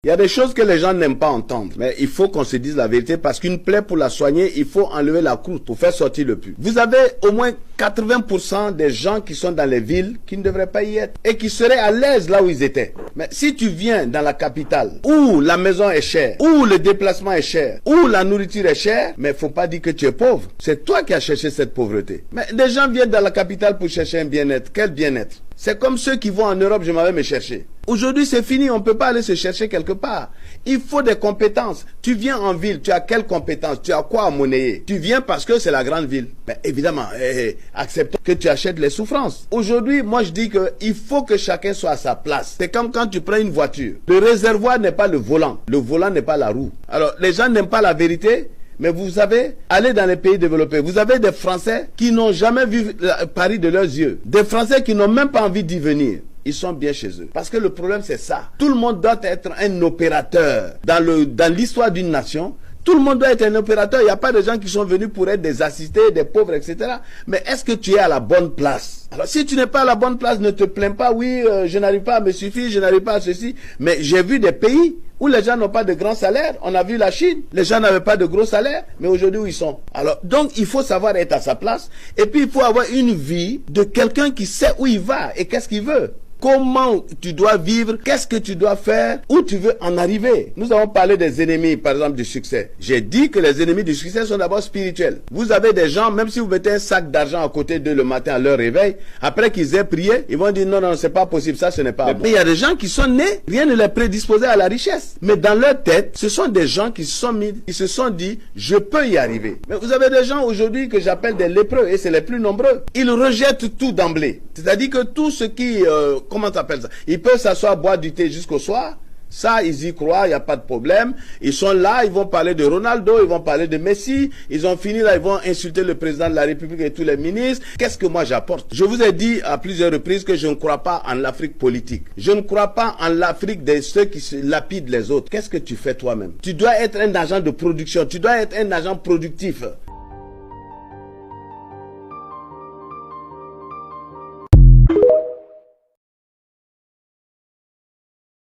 Il y a des choses que les gens n'aiment pas entendre, mais il faut qu'on se dise la vérité parce qu'une plaie, pour la soigner, il faut enlever la croûte pour faire sortir le pus. Vous avez au moins 80% des gens qui sont dans les villes qui ne devraient pas y être et qui seraient à l'aise là où ils étaient. Mais si tu viens dans la capitale où la maison est chère, où le déplacement est cher, où la nourriture est chère, mais faut pas dire que tu es pauvre. C'est toi qui as cherché cette pauvreté. Mais des gens viennent dans la capitale pour chercher un bien-être. Quel bien-être? C'est comme ceux qui vont en Europe, je m'en vais me chercher. Aujourd'hui, c'est fini, on ne peut pas aller se chercher quelque part. Il faut des compétences. Tu viens en ville, tu as quelles compétences? Tu as quoi à monnayer? Tu viens parce que c'est la grande ville. Mais évidemment, acceptons que tu achètes les souffrances. Aujourd'hui, moi je dis qu'il faut que chacun soit à sa place. C'est comme quand tu prends une voiture. Le réservoir n'est pas le volant n'est pas la roue. Alors, les gens n'aiment pas la vérité. Mais vous savez, allez dans les pays développés, vous avez des Français qui n'ont jamais vu Paris de leurs yeux. Des Français qui n'ont même pas envie d'y venir. Ils sont bien chez eux. Parce que le problème, c'est ça. Tout le monde doit être un opérateur. Dans l'histoire d'une nation, tout le monde doit être un opérateur. Il n'y a pas de gens qui sont venus pour être des assistés, des pauvres, etc. Mais est-ce que tu es à la bonne place? Alors, si tu n'es pas à la bonne place, ne te plains pas. Oui, je n'arrive pas à me suffire, je n'arrive pas à ceci. Mais j'ai vu des pays où les gens n'ont pas de grands salaires. On a vu la Chine. Les gens n'avaient pas de gros salaires. Mais aujourd'hui, où ils sont? Alors, donc, il faut savoir être à sa place. Et puis, il faut avoir une vie de quelqu'un qui sait où il va et qu'est-ce qu'il veut. Comment tu dois vivre, qu'est-ce que tu dois faire, où tu veux en arriver. Nous avons parlé des ennemis, par exemple, du succès. J'ai dit que les ennemis du succès sont d'abord spirituels. Vous avez des gens, même si vous mettez un sac d'argent à côté d'eux le matin à leur réveil, après qu'ils aient prié, ils vont dire non, non, c'est pas possible, ça ce n'est pas bon. Mais il y a des gens qui sont nés, rien ne les prédisposait à la richesse. Mais dans leur tête, ce sont des gens qui se sont dit, je peux y arriver. Mais vous avez des gens aujourd'hui que j'appelle des lépreux, et c'est les plus nombreux. Ils rejettent tout d'emblée. C'est-à-dire que tout ce qui... comment t'appelles ça? Ils peuvent s'asseoir, boire du thé jusqu'au soir. Ça, ils y croient, il n'y a pas de problème. Ils sont là, ils vont parler de Ronaldo, ils vont parler de Messi. Ils ont fini là, ils vont insulter le président de la République et tous les ministres. Qu'est-ce que moi j'apporte? Je vous ai dit à plusieurs reprises que je ne crois pas en l'Afrique politique. Je ne crois pas en l'Afrique de ceux qui se lapident les autres. Qu'est-ce que tu fais toi-même? Tu dois être un agent de production, tu dois être un agent productif.